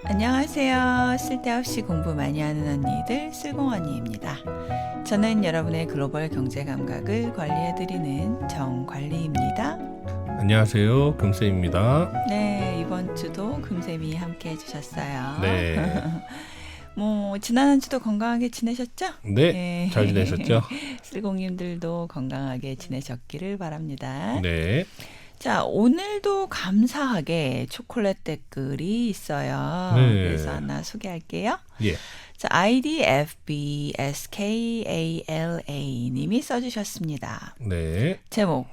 안녕하세요. 쓸데없이 공부 많이 하는 언니들 쓸공언니입니다. 저는 여러분의 글로벌 경제 감각을 관리해드리는 정관리입니다. 안녕하세요. 금쌤입니다. 네, 이번 주도 금쌤이 함께 해주셨어요. 네. 지난 한 주도 건강하게 지내셨죠? 네, 잘 지내셨죠? 쓸공님들도 건강하게 지내셨기를 바랍니다. 네. 자, 오늘도 감사하게 초콜릿 댓글이 있어요. 네. 그래서 하나 소개할게요. 예. 자, IDFBSKALA 님이 써주셨습니다. 네. 제목,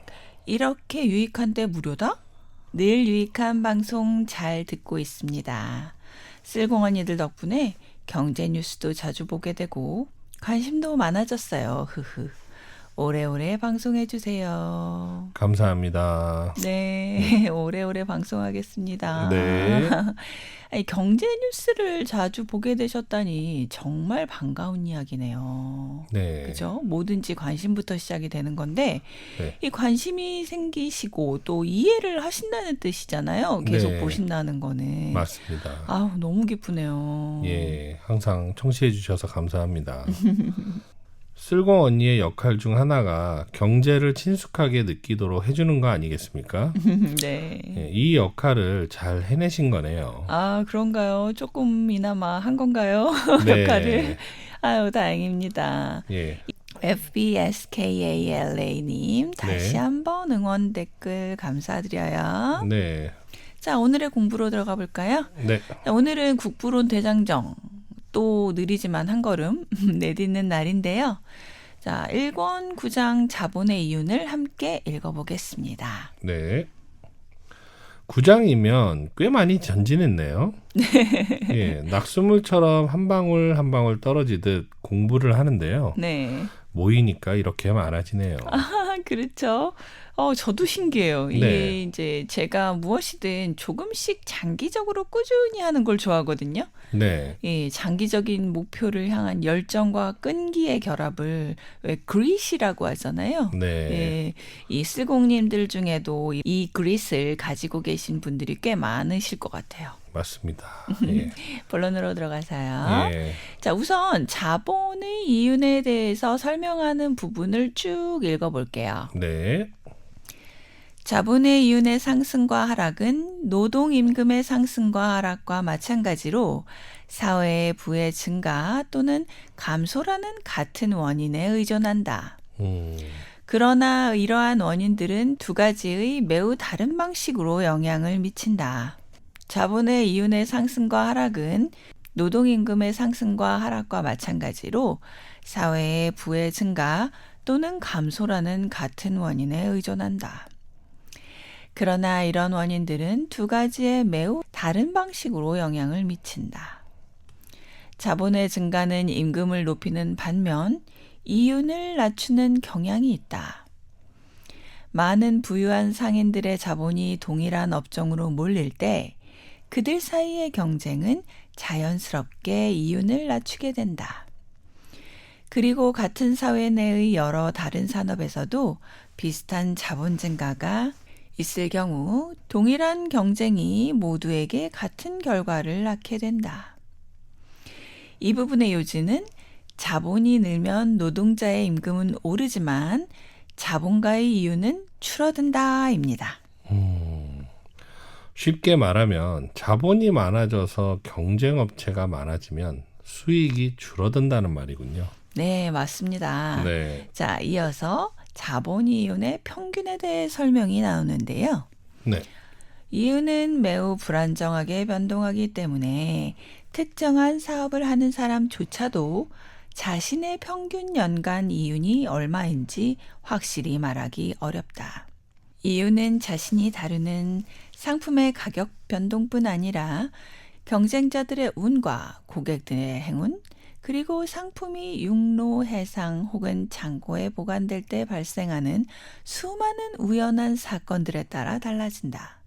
이렇게 유익한데 무료다? 늘 유익한 방송 잘 듣고 있습니다. 쓸공언니들 덕분에 경제 뉴스도 자주 보게 되고 관심도 많아졌어요. 흐흐. 오래오래 방송해주세요. 감사합니다. 네, 오래오래 방송하겠습니다. 네. 아니, 경제 뉴스를 자주 보게 되셨다니 정말 반가운 이야기네요. 네. 그죠? 뭐든지 관심부터 시작이 되는 건데 네. 이 관심이 생기시고 또 이해를 하신다는 뜻이잖아요. 계속 네. 보신다는 거는. 맞습니다. 아우, 너무 기쁘네요. 예, 항상 청취해 주셔서 감사합니다. 쓸공 언니의 역할 중 하나가 경제를 친숙하게 느끼도록 해주는 거 아니겠습니까? 네. 예, 이 역할을 잘 해내신 거네요. 아, 그런가요? 조금이나마 한 건가요? 네. 역할을. 아유, 다행입니다. 예. FBSKALA님 다시 네. 한번 응원 댓글 감사드려요. 네. 자, 오늘의 공부로 들어가 볼까요? 네. 자, 오늘은 국부론 대장정, 또 느리지만 한 걸음 내딛는 날인데요. 자, 1권 9장 자본의 이윤을 함께 읽어보겠습니다. 네. 9장이면 꽤 많이 전진했네요. 예, 낙수물처럼 한 방울 한 방울 떨어지듯 공부를 하는데요. 네. 모이니까 이렇게 많아지네요. 아, 그렇죠. 저도 신기해요. 이게 네. 이제 제가 무엇이든 조금씩 장기적으로 꾸준히 하는 걸 좋아하거든요. 네. 예, 장기적인 목표를 향한 열정과 끈기의 결합을 왜 그릿이라고 하잖아요. 네. 예, 이 쓸공님들 중에도 이 그릿을 가지고 계신 분들이 꽤 많으실 것 같아요. 맞습니다. 예. 본론으로 들어가서요. 예. 자, 우선 자본의 이윤에 대해서 설명하는 부분을 쭉 읽어볼게요. 네. 자본의 이윤의 상승과 하락은 노동임금의 상승과 하락과 마찬가지로 사회의 부의 증가 또는 감소라는 같은 원인에 의존한다. 그러나 이러한 원인들은 두 가지의 매우 다른 방식으로 영향을 미친다. 자본의 이윤의 상승과 하락은 노동임금의 상승과 하락과 마찬가지로 사회의 부의 증가 또는 감소라는 같은 원인에 의존한다. 그러나 이런 원인들은 두 가지의 매우 다른 방식으로 영향을 미친다. 자본의 증가는 임금을 높이는 반면 이윤을 낮추는 경향이 있다. 많은 부유한 상인들의 자본이 동일한 업종으로 몰릴 때 그들 사이의 경쟁은 자연스럽게 이윤을 낮추게 된다. 그리고 같은 사회 내의 여러 다른 산업에서도 비슷한 자본 증가가 있을 경우 동일한 경쟁이 모두에게 같은 결과를 낳게 된다. 이 부분의 요지는 자본이 늘면 노동자의 임금은 오르지만 자본가의 이윤은 줄어든다입니다. 쉽게 말하면 자본이 많아져서 경쟁업체가 많아지면 수익이 줄어든다는 말이군요. 네, 맞습니다. 네. 자, 이어서 자본 이윤의 평균에 대해 설명이 나오는데요. 네. 이윤은 매우 불안정하게 변동하기 때문에 특정한 사업을 하는 사람조차도 자신의 평균 연간 이윤이 얼마인지 확실히 말하기 어렵다. 이윤은 자신이 다루는 상품의 가격 변동뿐 아니라 경쟁자들의 운과 고객들의 행운, 그리고 상품이 육로, 해상 혹은 창고에 보관될 때 발생하는 수많은 우연한 사건들에 따라 달라진다.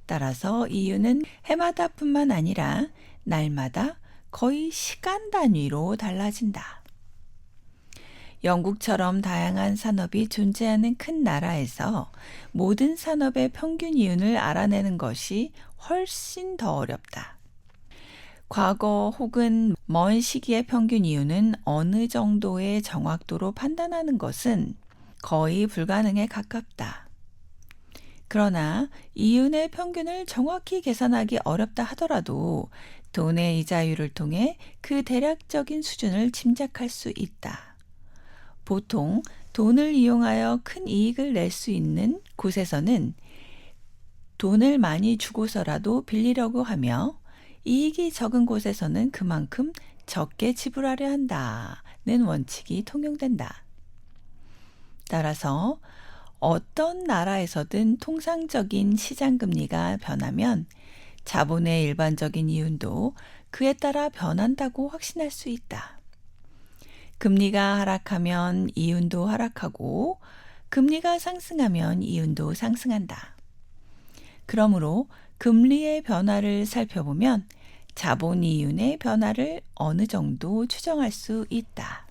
따라서 이윤은 해마다뿐만 아니라 날마다 거의 시간 단위로 달라진다. 영국처럼 다양한 산업이 존재하는 큰 나라에서 모든 산업의 평균 이윤을 알아내는 것이 훨씬 더 어렵다. 과거 혹은 먼 시기의 평균 이윤은 어느 정도의 정확도로 판단하는 것은 거의 불가능에 가깝다. 그러나 이윤의 평균을 정확히 계산하기 어렵다 하더라도 돈의 이자율을 통해 그 대략적인 수준을 짐작할 수 있다. 보통 돈을 이용하여 큰 이익을 낼 수 있는 곳에서는 돈을 많이 주고서라도 빌리려고 하며 이익이 적은 곳에서는 그만큼 적게 지불하려 한다는 원칙이 통용된다. 따라서 어떤 나라에서든 통상적인 시장금리가 변하면 자본의 일반적인 이윤도 그에 따라 변한다고 확신할 수 있다. 금리가 하락하면 이윤도 하락하고 금리가 상승하면 이윤도 상승한다. 그러므로 금리의 변화를 살펴보면 자본 이윤의 변화를 어느 정도 추정할 수 있다.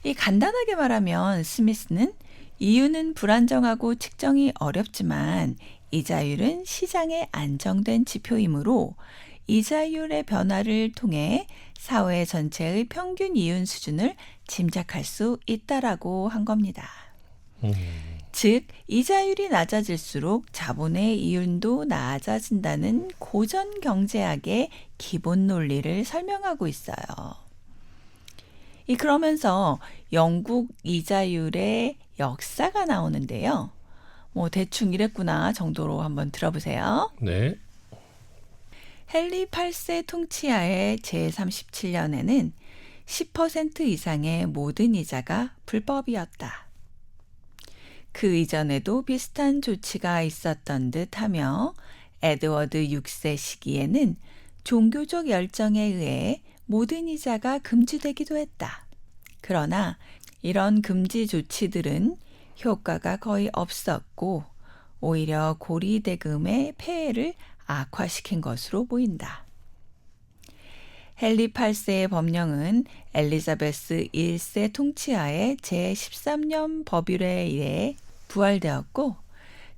이 간단하게 말하면 스미스는 이윤은 불안정하고 측정이 어렵지만 이자율은 시장에 안정된 지표이므로 이자율의 변화를 통해 사회 전체의 평균 이윤 수준을 짐작할 수 있다라고 한 겁니다. 즉, 이자율이 낮아질수록 자본의 이윤도 낮아진다는 고전 경제학의 기본 논리를 설명하고 있어요. 그러면서 영국 이자율의 역사가 나오는데요. 대충 이랬구나 정도로 한번 들어보세요. 네. 헨리 8세 통치하에 제37년에는 10% 이상의 모든 이자가 불법이었다. 그 이전에도 비슷한 조치가 있었던 듯하며 에드워드 6세 시기에는 종교적 열정에 의해 모든 이자가 금지되기도 했다. 그러나 이런 금지 조치들은 효과가 거의 없었고 오히려 고리대금의 폐해를 악화시킨 것으로 보인다. 헨리 8세의 법령은 엘리자베스 1세 통치하에 제13년 법률에 의해 부활되었고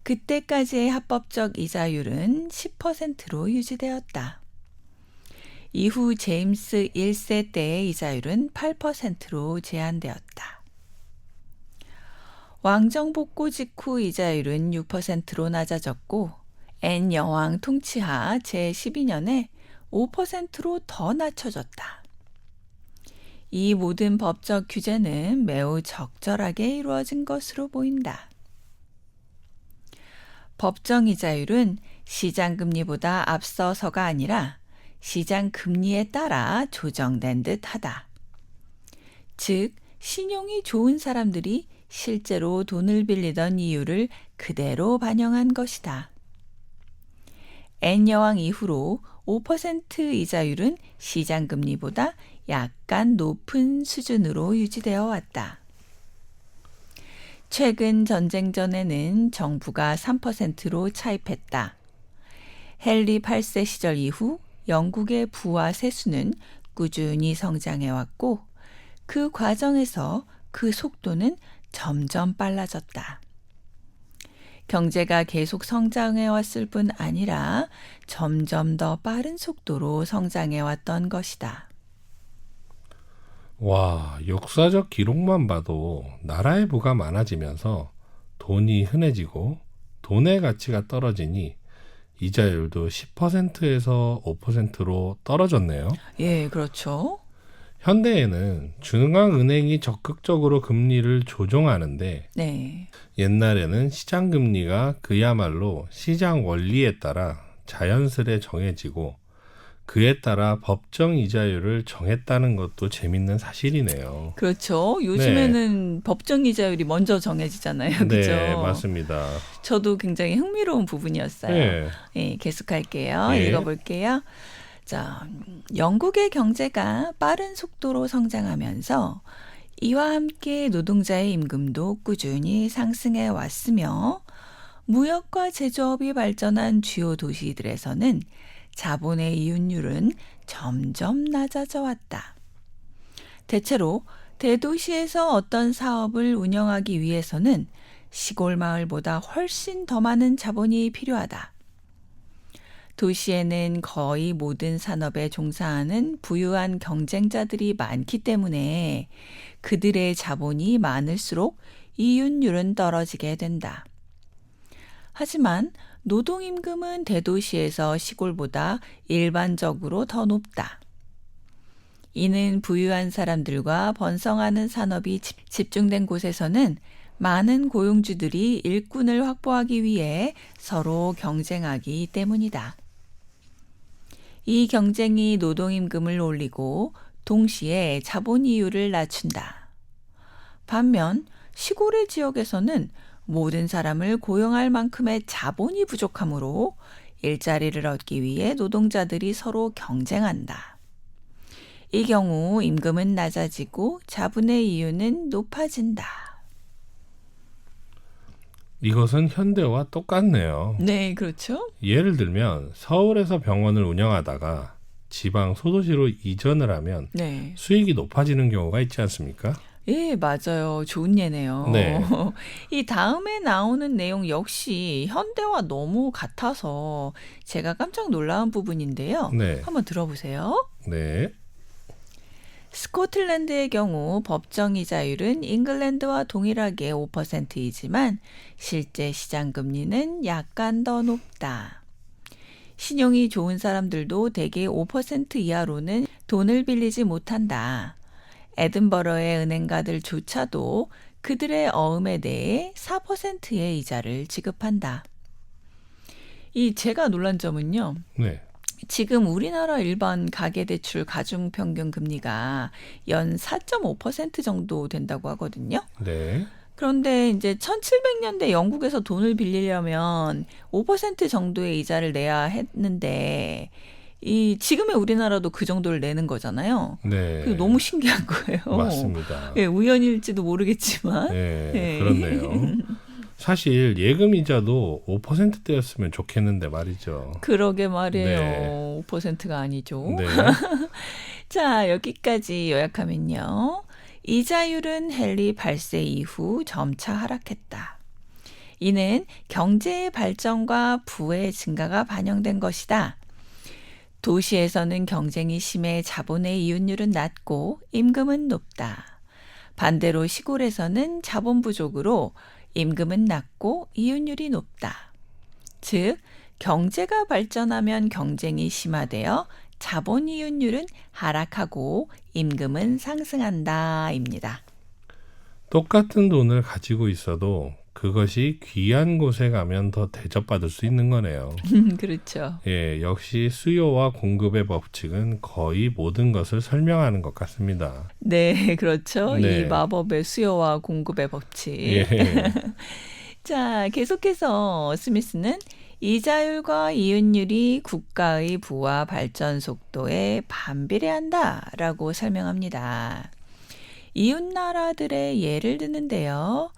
그때까지의 합법적 이자율은 10%로 유지되었다. 이후 제임스 1세 때의 이자율은 8%로 제한되었다. 왕정 복고 직후 이자율은 6%로 낮아졌고 앤 여왕 통치하 제12년에 5%로 더 낮춰졌다. 이 모든 법적 규제는 매우 적절하게 이루어진 것으로 보인다. 법정 이자율은 시장금리보다 앞서서가 아니라 시장금리에 따라 조정된 듯하다. 즉, 신용이 좋은 사람들이 실제로 돈을 빌리던 이유를 그대로 반영한 것이다. 앤 여왕 이후로 5% 이자율은 시장금리보다 약간 높은 수준으로 유지되어 왔다. 최근 전쟁 전에는 정부가 3%로 차입했다. 헨리 8세 시절 이후 영국의 부와 세수는 꾸준히 성장해왔고 그 과정에서 그 속도는 점점 빨라졌다. 경제가 계속 성장해왔을 뿐 아니라 점점 더 빠른 속도로 성장해왔던 것이다. 와, 역사적 기록만 봐도 나라의 부가 많아지면서 돈이 흔해지고 돈의 가치가 떨어지니 이자율도 10%에서 5%로 떨어졌네요. 예, 그렇죠. 현대에는 중앙은행이 적극적으로 금리를 조정하는데 네. 옛날에는 시장금리가 그야말로 시장 원리에 따라 자연스레 정해지고 그에 따라 법정 이자율을 정했다는 것도 재밌는 사실이네요. 그렇죠. 요즘에는 법정 이자율이 먼저 정해지잖아요. 그죠? 네, 맞습니다. 저도 굉장히 흥미로운 부분이었어요. 네. 예, 계속할게요. 네. 읽어볼게요. 자, 영국의 경제가 빠른 속도로 성장하면서 이와 함께 노동자의 임금도 꾸준히 상승해 왔으며 무역과 제조업이 발전한 주요 도시들에서는 자본의 이윤율은 점점 낮아져 왔다. 대체로 대도시에서 어떤 사업을 운영하기 위해서는 시골 마을보다 훨씬 더 많은 자본이 필요하다. 도시에는 거의 모든 산업에 종사하는 부유한 경쟁자들이 많기 때문에 그들의 자본이 많을수록 이윤율은 떨어지게 된다. 하지만 노동임금은 대도시에서 시골보다 일반적으로 더 높다. 이는 부유한 사람들과 번성하는 산업이 집중된 곳에서는 많은 고용주들이 일꾼을 확보하기 위해 서로 경쟁하기 때문이다. 이 경쟁이 노동임금을 올리고 동시에 자본 이율을 낮춘다. 반면 시골의 지역에서는 모든 사람을 고용할 만큼의 자본이 부족하므로 일자리를 얻기 위해 노동자들이 서로 경쟁한다. 이 경우 임금은 낮아지고 자본의 이윤은 높아진다. 이것은 현대와 똑같네요. 네, 그렇죠. 예를 들면 서울에서 병원을 운영하다가 지방 소도시로 이전을 하면 네. 수익이 높아지는 경우가 있지 않습니까? 예, 맞아요. 좋은 예네요. 네. 이 다음에 나오는 내용 역시 현대와 너무 같아서 제가 깜짝 놀라운 부분인데요. 네. 한번 들어보세요. 네. 스코틀랜드의 경우 법정 이자율은 잉글랜드와 동일하게 5%이지만 실제 시장 금리는 약간 더 높다. 신용이 좋은 사람들도 대개 5% 이하로는 돈을 빌리지 못한다. 에든버러의 은행가들조차도 그들의 어음에 대해 4%의 이자를 지급한다. 이 제가 놀란 점은요. 네. 지금 우리나라 일반 가계대출 가중평균 금리가 연 4.5% 정도 된다고 하거든요. 네. 그런데 이제 1700년대 영국에서 돈을 빌리려면 5% 정도의 이자를 내야 했는데 이 지금의 우리나라도 그 정도를 내는 거잖아요. 네. 그게 너무 신기한 거예요. 맞습니다. 예, 우연일지도 모르겠지만. 네. 네. 그렇네요. 사실 예금 이자도 5%대였으면 좋겠는데 말이죠. 그러게 말이에요. 네. 5%가 아니죠. 네. 자, 여기까지 요약하면요. 이자율은 헨리 8세 이후 점차 하락했다. 이는 경제의 발전과 부의 증가가 반영된 것이다. 도시에서는 경쟁이 심해 자본의 이윤율은 낮고 임금은 높다. 반대로 시골에서는 자본 부족으로 임금은 낮고 이윤율이 높다. 즉, 경제가 발전하면 경쟁이 심화되어 자본 이윤율은 하락하고 임금은 상승한다입니다. 똑같은 돈을 가지고 있어도 그것이 귀한 곳에 가면 더 대접받을 수 있는 거네요. 그렇죠. 예, 역시 수요와 공급의 법칙은 거의 모든 것을 설명하는 것 같습니다. 네, 그렇죠. 네. 이 마법의 수요와 공급의 법칙. 예. 자, 계속해서 스미스는 이자율과 이윤율이 국가의 부와 발전 속도에 반비례한다라고 설명합니다. 이웃 나라들의 예를 드는데요.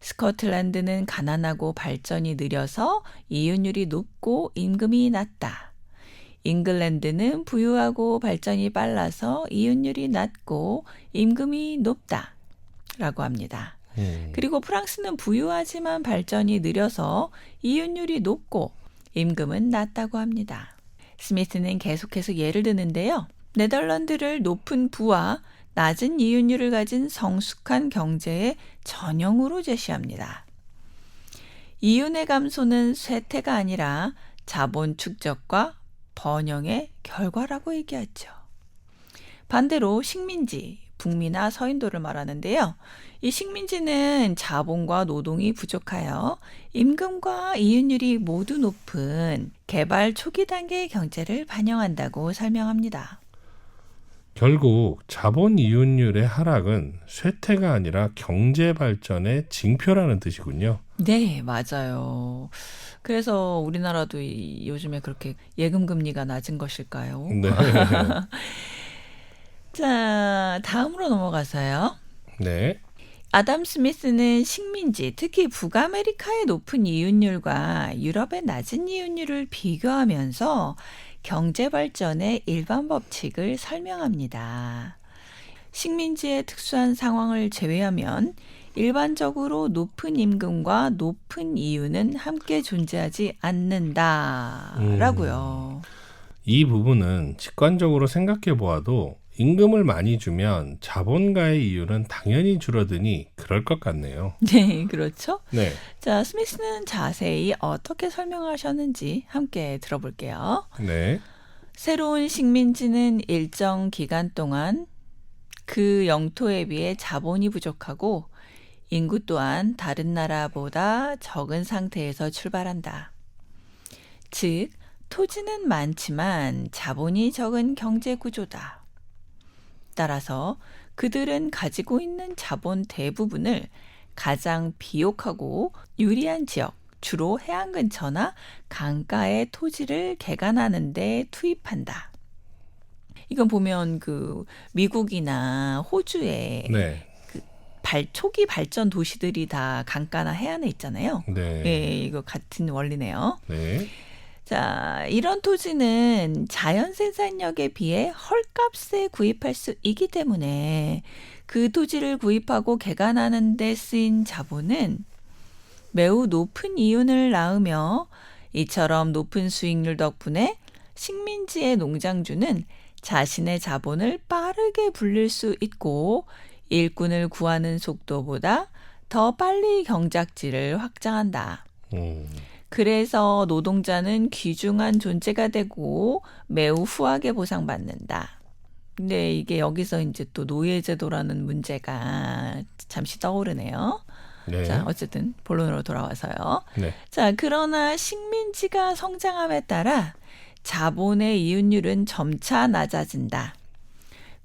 스코틀랜드는 가난하고 발전이 느려서 이윤율이 높고 임금이 낮다. 잉글랜드는 부유하고 발전이 빨라서 이윤율이 낮고 임금이 높다. 라고 합니다. 그리고 프랑스는 부유하지만 발전이 느려서 이윤율이 높고 임금은 낮다고 합니다. 스미스는 계속해서 예를 드는데요. 네덜란드를 높은 부와 낮은 이윤율을 가진 성숙한 경제의 전형으로 제시합니다. 이윤의 감소는 쇠퇴가 아니라 자본 축적과 번영의 결과라고 얘기하죠. 반대로 식민지, 북미나 서인도를 말하는데요. 이 식민지는 자본과 노동이 부족하여 임금과 이윤율이 모두 높은 개발 초기 단계의 경제를 반영한다고 설명합니다. 결국 자본 이윤율의 하락은 쇠퇴가 아니라 경제 발전의 징표라는 뜻이군요. 네, 맞아요. 그래서 우리나라도 요즘에 그렇게 예금 금리가 낮은 것일까요? 네. 자, 다음으로 넘어가서요. 네. 아담 스미스는 식민지, 특히 북아메리카의 높은 이윤율과 유럽의 낮은 이윤율을 비교하면서 경제 발전의 일반 법칙을 설명합니다. 식민지의 특수한 상황을 제외하면 일반적으로 높은 임금과 높은 이윤은 함께 존재하지 않는다라고요. 이 부분은 직관적으로 생각해 보아도 임금을 많이 주면 자본가의 이윤은 당연히 줄어드니 그럴 것 같네요. 네, 그렇죠. 네, 자, 스미스는 자세히 어떻게 설명하셨는지 함께 들어볼게요. 네, 새로운 식민지는 일정 기간 동안 그 영토에 비해 자본이 부족하고 인구 또한 다른 나라보다 적은 상태에서 출발한다. 즉, 토지는 많지만 자본이 적은 경제 구조다. 따라서 그들은 가지고 있는 자본 대부분을 가장 비옥하고 유리한 지역, 주로 해안 근처나 강가의 토지를 개간하는 데 투입한다. 이건 보면 그 미국이나 호주의 네, 초기 발전 도시들이 다 강가나 해안에 있잖아요. 네, 예, 이거 같은 원리네요. 네, 자, 이런 토지는 자연 생산력에 비해 헐값에 구입할 수 있기 때문에 그 토지를 구입하고 개간하는 데 쓰인 자본은 매우 높은 이윤을 낳으며 이처럼 높은 수익률 덕분에 식민지의 농장주는 자신의 자본을 빠르게 불릴 수 있고 일꾼을 구하는 속도보다 더 빨리 경작지를 확장한다. 그래서 노동자는 귀중한 존재가 되고 매우 후하게 보상받는다. 근데 이게 여기서 이제 또 노예제도라는 문제가 잠시 떠오르네요. 네, 자, 어쨌든 본론으로 돌아와서요. 네, 자, 그러나 식민지가 성장함에 따라 자본의 이윤율은 점차 낮아진다.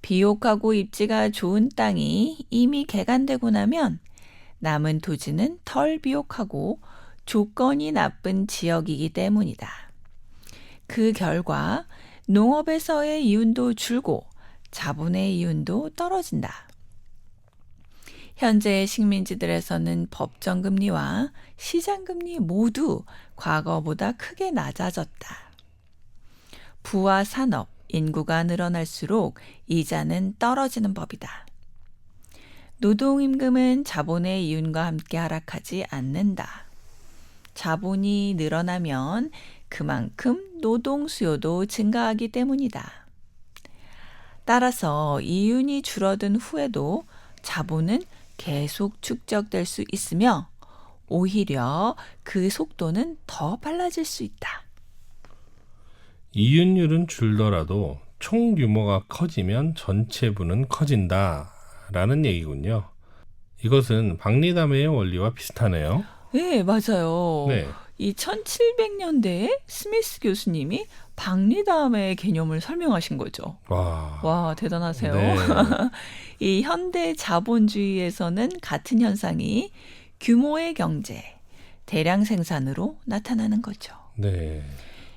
비옥하고 입지가 좋은 땅이 이미 개간되고 나면 남은 토지는 덜 비옥하고 조건이 나쁜 지역이기 때문이다. 그 결과 농업에서의 이윤도 줄고 자본의 이윤도 떨어진다. 현재의 식민지들에서는 법정금리와 시장금리 모두 과거보다 크게 낮아졌다. 부와 산업, 인구가 늘어날수록 이자는 떨어지는 법이다. 노동임금은 자본의 이윤과 함께 하락하지 않는다. 자본이 늘어나면 그만큼 노동 수요도 증가하기 때문이다. 따라서 이윤이 줄어든 후에도 자본은 계속 축적될 수 있으며 오히려 그 속도는 더 빨라질 수 있다. 이윤율은 줄더라도 총 규모가 커지면 전체 부는 커진다라는 얘기군요. 이것은 박리담회의 원리와 비슷하네요. 네, 맞아요. 네, 이 1700년대에 스미스 교수님이 박리담의 개념을 설명하신 거죠. 와, 대단하세요. 네, 이 현대 자본주의에서는 같은 현상이 규모의 경제, 대량 생산으로 나타나는 거죠. 네,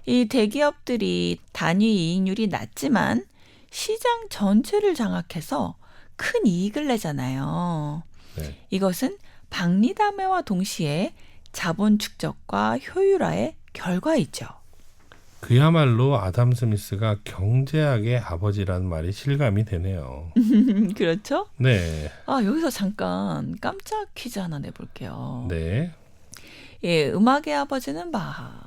이 대기업들이 단위 이익률이 낮지만 시장 전체를 장악해서 큰 이익을 내잖아요. 네. 이것은 박리담회와 동시에 자본 축적과 효율화의 결과이죠. 그야말로 아담 스미스가 경제학의 아버지라는 말이 실감이 되네요. 그렇죠? 네, 아, 여기서 잠깐 깜짝 퀴즈 하나 내볼게요. 네, 예, 음악의 아버지는 바하,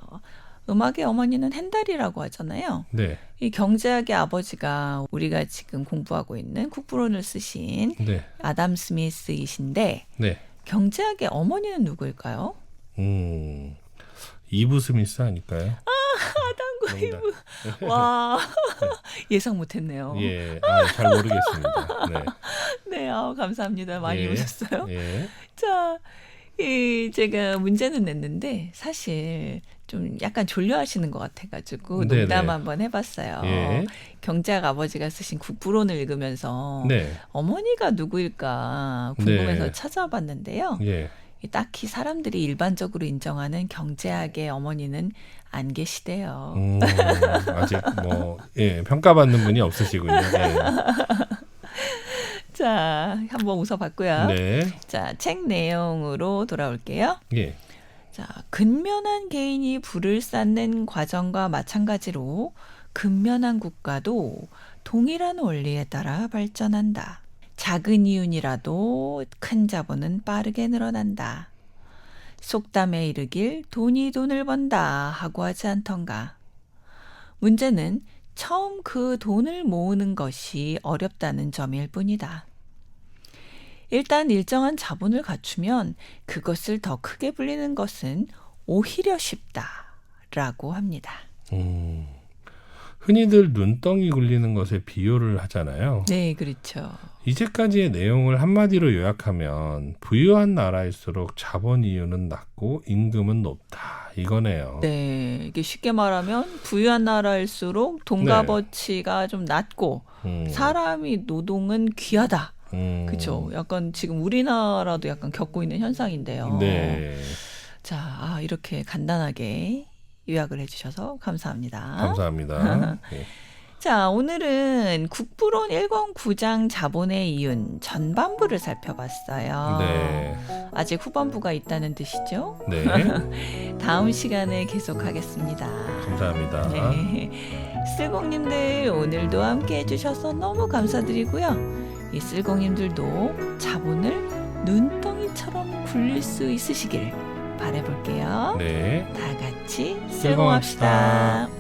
음악의 어머니는 핸델이라고 하잖아요. 네, 이 경제학의 아버지가 우리가 지금 공부하고 있는 국부론을 쓰신 네, 아담 스미스이신데 네. 경제학의 어머니는 누구일까요? 이브 스미스 아닐까요? 아담과 이브. 와, 예상 못했네요. 예, 잘 모르겠습니다. 네, 네, 감사합니다. 많이 예, 오셨어요. 예, 자, 제가 문제는 냈는데 사실 좀 약간 졸려하시는 것 같아가지고 네네. 농담 한번 해봤어요. 예. 경제학 아버지가 쓰신 국부론을 읽으면서 네, 어머니가 누구일까 궁금해서 네. 찾아봤는데요. 예. 딱히 사람들이 일반적으로 인정하는 경제학의 어머니는 안 계시대요. 아직 평가받는 분이 없으시군요. 예. 자, 한번 웃어봤고요. 네, 자, 책 내용으로 돌아올게요. 예, 자, 근면한 개인이 부를 쌓는 과정과 마찬가지로 근면한 국가도 동일한 원리에 따라 발전한다. 작은 이윤이라도 큰 자본은 빠르게 늘어난다. 속담에 이르길 돈이 돈을 번다 하고 하지 않던가. 문제는 처음 그 돈을 모으는 것이 어렵다는 점일 뿐이다. 일단 일정한 자본을 갖추면 그것을 더 크게 불리는 것은 오히려 쉽다라고 합니다. 흔히들 눈덩이 굴리는 것에 비유를 하잖아요. 네, 그렇죠. 이제까지의 내용을 한마디로 요약하면 부유한 나라일수록 자본 이윤은 낮고 임금은 높다 이거네요. 네, 이게 쉽게 말하면 부유한 나라일수록 돈값어치가 좀 낮고 사람이 노동은 귀하다. 그렇죠. 약간 지금 우리나라도 약간 겪고 있는 현상인데요. 네. 자, 이렇게 간단하게 요약을 해주셔서 감사합니다. 감사합니다. 네. 자, 오늘은 국부론 109장 자본의 이윤 전반부를 살펴봤어요. 네. 아직 후반부가 있다는 뜻이죠. 네. 다음 시간에 계속하겠습니다. 감사합니다. 네. 쓸공님들 오늘도 함께 해주셔서 너무 감사드리고요. 이 쓸공님들도 자본을 눈덩이처럼 굴릴 수 있으시길 바라볼게요. 네. 다 같이 쓸공합시다. 쓸공합시다.